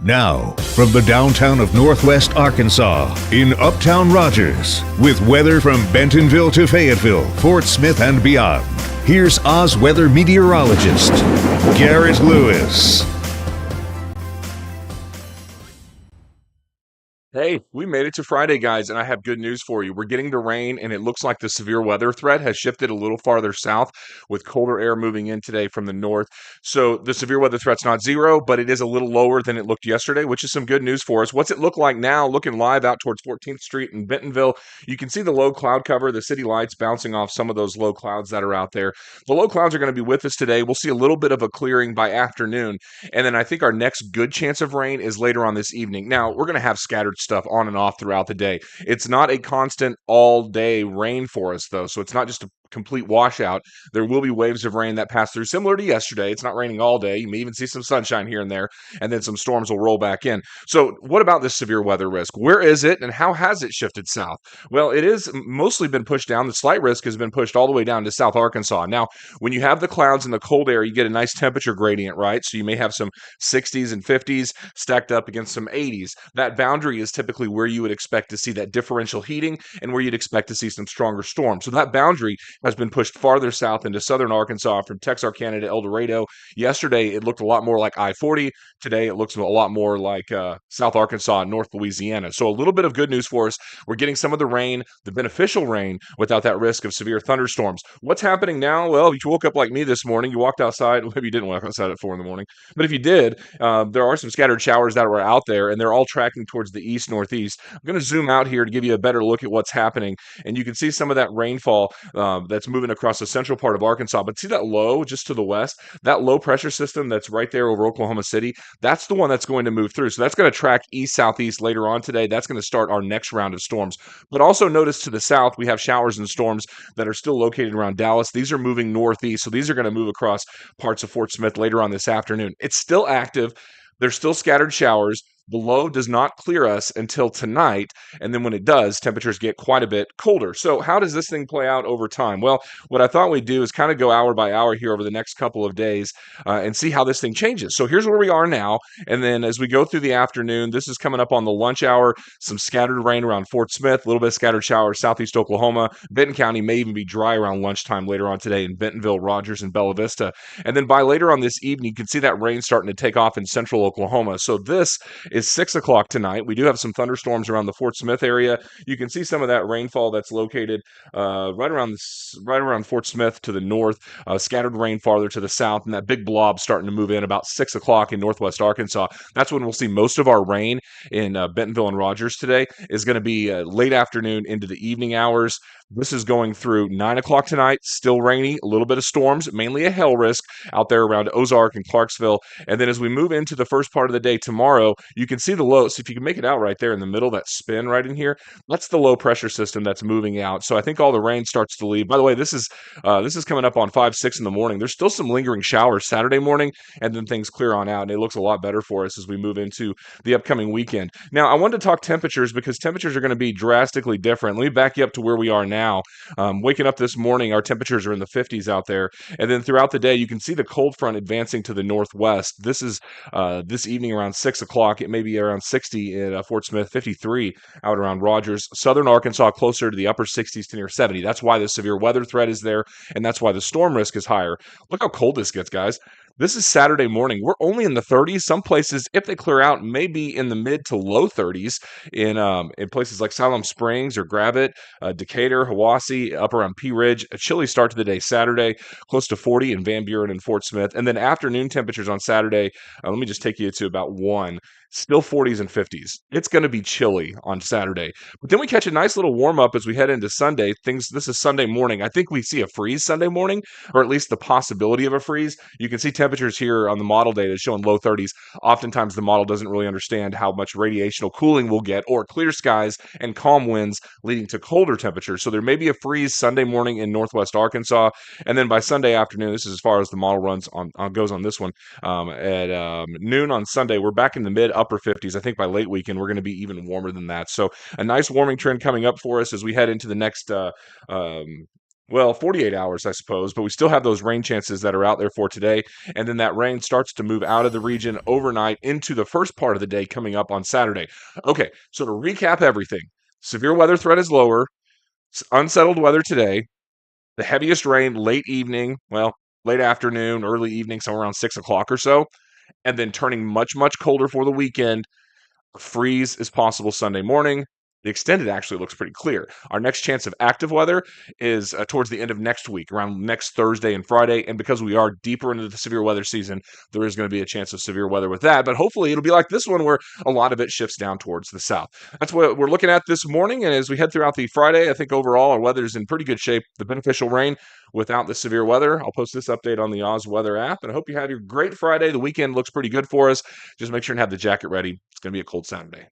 Now, from the downtown of Northwest Arkansas, in Uptown Rogers, with weather from Bentonville to Fayetteville, Fort Smith, and beyond, here's Oz weather meteorologist, Garrett Lewis. Hey, we made it to Friday, guys, and I have good news for you. We're getting the rain, and it looks like the severe weather threat has shifted a little farther south with colder air moving in today from the north. So the severe weather threat's not zero, but it is a little lower than it looked yesterday, which is some good news for us. What's it look like now, looking live out towards 14th Street in Bentonville? You can see the low cloud cover, the city lights bouncing off some of those low clouds that are out there. The low clouds are going to be with us today. We'll see a little bit of a clearing by afternoon. And then I think our next good chance of rain is later on this evening. Now, we're going to have scattered stuff on and off throughout the day. It's not a constant all day rain for us, though. So it's not just a complete washout. There will be waves of rain that pass through, similar to yesterday. It's not raining all day. You may even see some sunshine here and there, and then some storms will roll back in. So, what about this severe weather risk? Where is it, and how has it shifted south? Well, it is mostly been pushed down. The slight risk has been pushed all the way down to South Arkansas. Now, when you have the clouds and the cold air, you get a nice temperature gradient, right? So, you may have some 60s and 50s stacked up against some 80s. That boundary is typically where you would expect to see that differential heating and where you'd expect to see some stronger storms. So, that boundary has been pushed farther south into southern Arkansas from Texarkana to El Dorado. Yesterday, it looked a lot more like I-40. Today, it looks a lot more like South Arkansas and North Louisiana. So a little bit of good news for us. We're getting some of the rain, the beneficial rain, without that risk of severe thunderstorms. What's happening now? Well, if you woke up like me this morning, you walked outside. Well, maybe you didn't walk outside at 4 in the morning. But if you did, there are some scattered showers that were out there, and they're all tracking towards the east-northeast. I'm going to zoom out here to give you a better look at what's happening. And you can see some of that rainfall that's moving across the central part of Arkansas. But see that low just to the west? That low pressure system that's right there over Oklahoma City, that's the one that's going to move through. So that's going to track east-southeast later on today. That's going to start our next round of storms. But also notice to the south, we have showers and storms that are still located around Dallas. These are moving northeast. So these are going to move across parts of Fort Smith later on this afternoon. It's still active. There's still scattered showers. The low does not clear us until tonight, and then when it does, temperatures get quite a bit colder. So how does this thing play out over time? Well, what I thought we'd do is kind of go hour by hour here over the next couple of days and see how this thing changes. So here's where we are now, and then as we go through the afternoon, this is coming up on the lunch hour, some scattered rain around Fort Smith, a little bit of scattered showers southeast Oklahoma. Benton County may even be dry around lunchtime later on today in Bentonville, Rogers, and Bella Vista. And then by later on this evening, you can see that rain starting to take off in central Oklahoma. So this is 6 o'clock tonight. We do have some thunderstorms around the Fort Smith area. You can see some of that rainfall that's located right around Fort Smith to the north, scattered rain farther to the south, and that big blob starting to move in about 6 o'clock in northwest Arkansas. That's when we'll see most of our rain in Bentonville and Rogers today is going to be late afternoon into the evening hours. This is going through 9 o'clock tonight, still rainy, a little bit of storms, mainly a hail risk out there around Ozark and Clarksville. And then as we move into the first part of the day tomorrow, you can see the low. So if you can make it out right there in the middle, that spin right in here, that's the low pressure system that's moving out. So I think all the rain starts to leave. By the way, this is coming up on 5, 6 in the morning. There's still some lingering showers Saturday morning, and then things clear on out, and it looks a lot better for us as we move into the upcoming weekend. Now, I wanted to talk temperatures because temperatures are going to be drastically different. Let me back you up to where we are now. Waking up this morning, our temperatures are in the 50s out there, and then throughout the day, you can see the cold front advancing to the northwest. This is this evening around 6 o'clock. It may be around 60 in Fort Smith, 53 out around Rogers. Southern Arkansas closer to the upper 60s to near 70. That's why the severe weather threat is there, and that's why the storm risk is higher. Look how cold this gets, guys. This is Saturday morning. We're only in the 30s. Some places, if they clear out, may be in the mid to low 30s in places like Siloam Springs or Gravette, Decatur, Hiwassee, up around Pea Ridge. A chilly start to the day Saturday, close to 40 in Van Buren and Fort Smith. And then afternoon temperatures on Saturday, let me just take you to about 1. Still 40s and 50s. It's going to be chilly on Saturday. But then we catch a nice little warm up as we head into Sunday. This is Sunday morning. I think we see a freeze Sunday morning, or at least the possibility of a freeze. You can see temperatures here on the model data showing low 30s. Oftentimes the model doesn't really understand how much radiational cooling we'll get, or clear skies and calm winds leading to colder temperatures. So there may be a freeze Sunday morning in northwest Arkansas. And then by Sunday afternoon, this is as far as the model goes on this one, at noon on Sunday, we're back in the mid upper 50s. I think by late weekend, we're going to be even warmer than that. So a nice warming trend coming up for us as we head into the next Well, 48 hours, I suppose, but we still have those rain chances that are out there for today. And then that rain starts to move out of the region overnight into the first part of the day coming up on Saturday. Okay, so to recap everything, severe weather threat is lower, unsettled weather today, the heaviest rain late evening, well, late afternoon, early evening, somewhere around 6 o'clock or so, and then turning much, much colder for the weekend. A freeze is possible Sunday morning. The extended actually looks pretty clear. Our next chance of active weather is towards the end of next week, around next Thursday and Friday. And because we are deeper into the severe weather season, there is going to be a chance of severe weather with that. But hopefully, it'll be like this one where a lot of it shifts down towards the south. That's what we're looking at this morning. And as we head throughout the Friday, I think overall our weather is in pretty good shape. The beneficial rain without the severe weather. I'll post this update on the Oz Weather app. And I hope you have your great Friday. The weekend looks pretty good for us. Just make sure and have the jacket ready. It's going to be a cold Saturday.